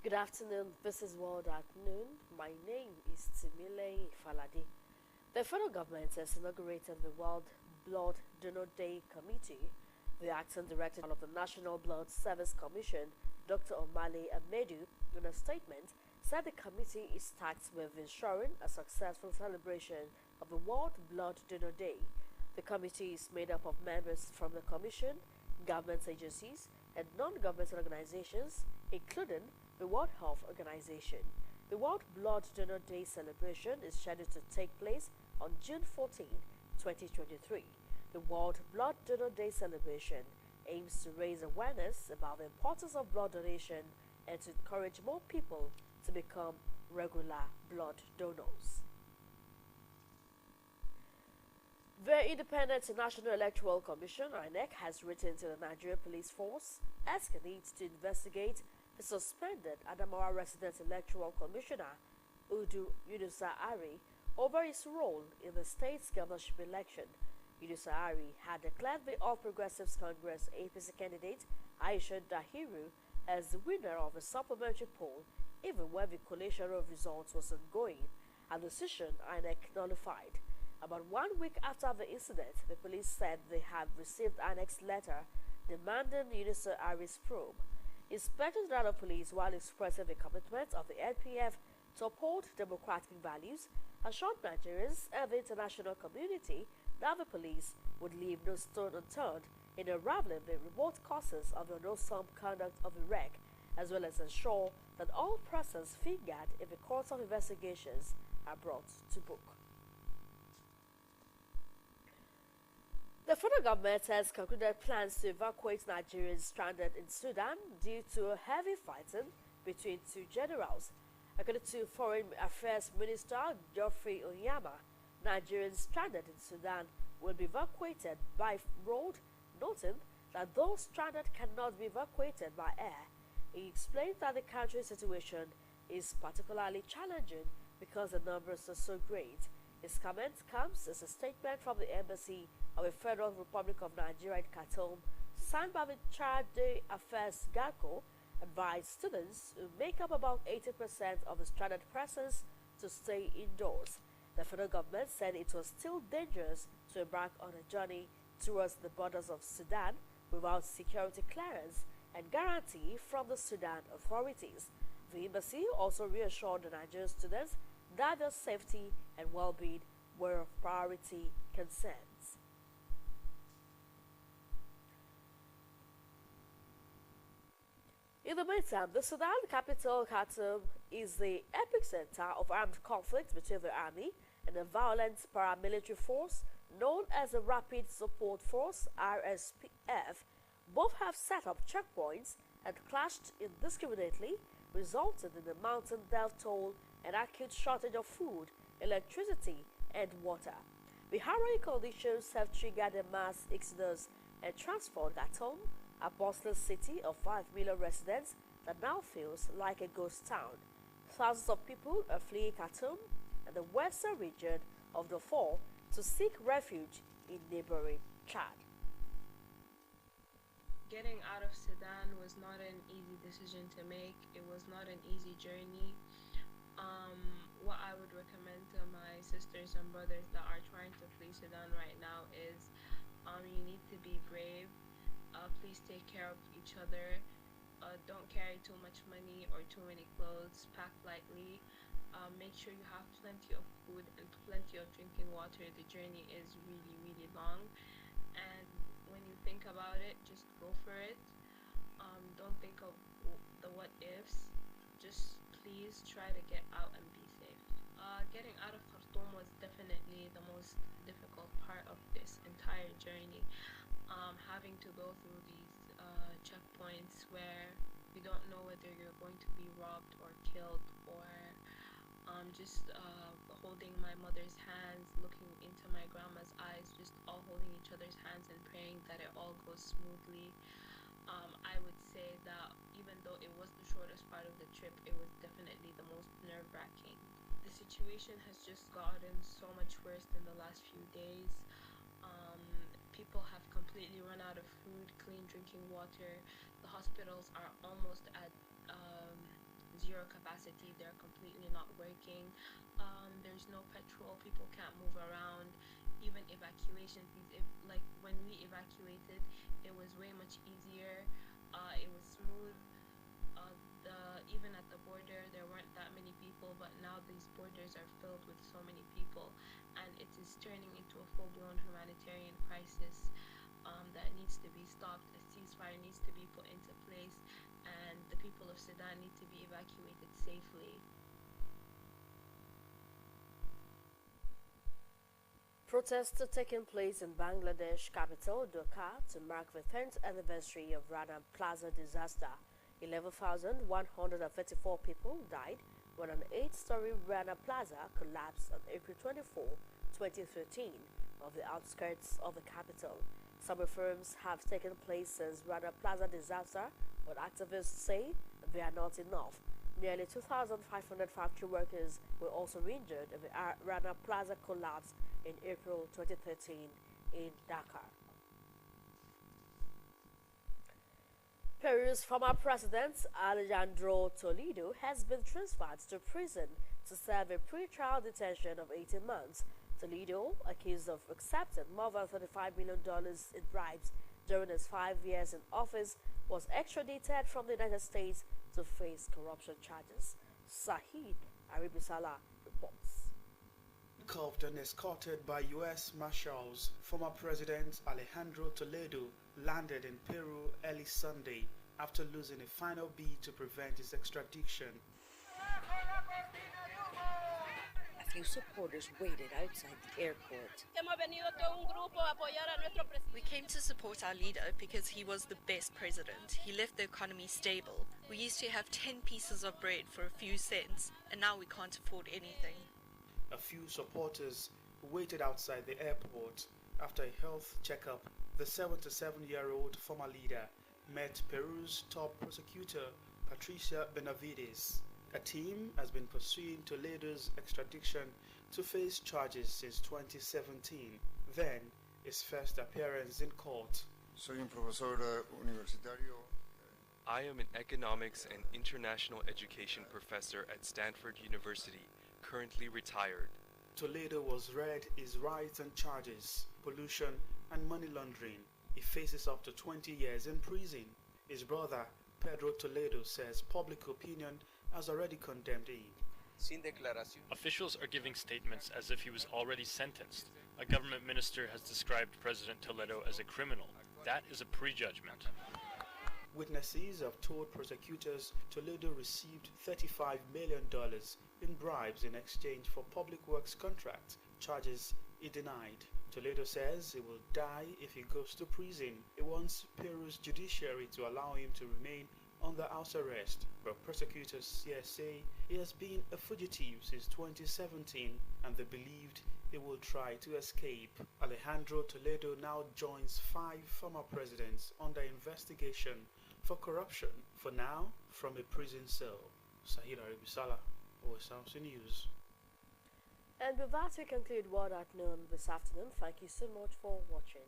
Good afternoon. This is World at Noon. My name is Timile Falade. The federal government has inaugurated the World Blood Donor Day Committee. The acting director of the National Blood Service Commission, Dr. Omale Amedu, in a statement, said the committee is tasked with ensuring a successful celebration of the World Blood Donor Day. The committee is made up of members from the Commission, government agencies, and non-governmental organizations, including the World Health Organization. The World Blood Donor Day celebration is scheduled to take place on June 14, 2023. The World Blood Donor Day celebration aims to raise awareness about the importance of blood donation and to encourage more people to become regular blood donors. The Independent National Electoral Commission (INEC) has written to the Nigeria Police Force asking it to investigate the suspended Adamawa Resident Electoral Commissioner Udu Yunusa Ari over his role in the state's governorship election. Yunusa Ari had declared the All Progressives Congress APC candidate Aisha Dahiru as the winner of a supplementary poll, even when the collation of results was ongoing, a decision INEC nullified. About 1 week after the incident, the police said they had received INEC's letter demanding Yunusa Ari's probe. Inspector General of Police, while expressing the commitment of the NPF to uphold democratic values, assured Nigerians and the international community that the police would leave no stone unturned in unraveling the remote causes of the unwholesome conduct of the wreck, as well as ensure that all persons fingered in the course of investigations are brought to book. The federal government has concluded plans to evacuate Nigerians stranded in Sudan due to heavy fighting between two generals. According to Foreign Affairs Minister Geoffrey Onyama, Nigerians stranded in Sudan will be evacuated by road, noting that those stranded cannot be evacuated by air. He explained that the country's situation is particularly challenging because the numbers are so great. His comment comes as a statement from the Embassy of the Federal Republic of Nigeria at Khartoum, signed by the Charge d'Affaires GACO, advised students who make up about 80% of the stranded persons to stay indoors. The federal government said it was still dangerous to embark on a journey towards the borders of Sudan without security clearance and guarantee from the Sudan authorities. The embassy also reassured the Nigerian students that their safety and well-being were of priority concerns. In the meantime, the Sudan capital, Khartoum, is the epicenter of armed conflict between the army and a violent paramilitary force known as the Rapid Support Force (RSPF). Both have set up checkpoints and clashed indiscriminately, resulting in a mountain death toll and acute shortage of food, electricity, and water. The harrowing conditions have triggered a mass exodus and transformed Khartoum, a bustling city of 5 million residents that now feels like a ghost town. Thousands of people are fleeing Khartoum and the western region of Darfur to seek refuge in neighboring Chad. Getting out of Sudan was not an easy decision to make. It was not an easy journey. What I would recommend to my sisters and brothers that are trying to flee Sudan right now is you need to be brave. Please take care of each other. Don't carry too much money or too many clothes. Pack lightly. Make sure you have plenty of food and plenty of drinking water. The journey is really, really long. And when you think about it, just go for it. Don't think of the what ifs. Just please try to get out and be safe. Getting out of Khartoum was definitely the most difficult part of this entire journey. Having to go through these checkpoints where you don't know whether you're going to be robbed or killed, or just holding my mother's hands, looking into my grandma's eyes, just all holding each other's hands and praying that it all goes smoothly. I would say that even though it was the shortest part of the trip, it was definitely the most nerve-wracking. The situation has just gotten so much worse in the last few days. People have completely run out of food, clean drinking water. The hospitals are almost at zero capacity. They're completely not working. There's no petrol. People can't move around. Even evacuation fees. If like when we evacuated, it was way much easier. It was smooth. Even at the border, there weren't that many people, but now these borders are filled with so many people, and it is turning into a full-blown humanitarian crisis that needs to be stopped. A ceasefire needs to be put into place, and the people of Sudan need to be evacuated safely. Protests are taking place in Bangladesh capital Dhaka to mark the 10th anniversary of Rana Plaza disaster. 11,134 people died when an 8-story Rana Plaza collapsed on April 24, 2013, on the outskirts of the capital. Some reforms have taken place since Rana Plaza disaster, but activists say they are not enough. Nearly 2,500 factory workers were also injured in the Rana Plaza collapse in April 2013 in Dhaka. Peru's former president, Alejandro Toledo, has been transferred to prison to serve a pre-trial detention of 18 months. Toledo, accused of accepting more than $35 million in bribes during his 5 years in office, was extradited from the United States to face corruption charges. Sahid Aribisala reports. Handcuffed and escorted by U.S. Marshals, former President Alejandro Toledo landed in Peru early Sunday after losing a final bid to prevent his extradition. A few supporters waited outside the airport. We came to support our leader because he was the best president. He left the economy stable. We used to have 10 pieces of bread for a few cents, and now we can't afford anything. A few supporters waited outside the airport. After a health checkup, the 77-year-old former leader met Peru's top prosecutor, Patricia Benavides. A team has been pursuing Toledo's extradition to face charges since 2017, then his first appearance in court. Soy un profesor universitario. I am an economics and international education professor at Stanford University, currently retired. Toledo was read his rights and charges, pollution and money laundering. He faces up to 20 years in prison. His brother, Pedro Toledo, says public opinion has already condemned him. Officials are giving statements as if he was already sentenced. A government minister has described President Toledo as a criminal. That is a prejudgment. Witnesses have told prosecutors Toledo received $35 million in bribes in exchange for public works contracts, charges he denied. Toledo says he will die if he goes to prison. He wants Peru's judiciary to allow him to remain under house arrest, but prosecutors here say he has been a fugitive since 2017 and they believed he will try to escape. Alejandro Toledo now joins 5 former presidents under investigation for corruption, for now from a prison cell. Sahid Aribisala, Osrc News. And with that, we conclude World at Noon this afternoon. Thank you so much for watching.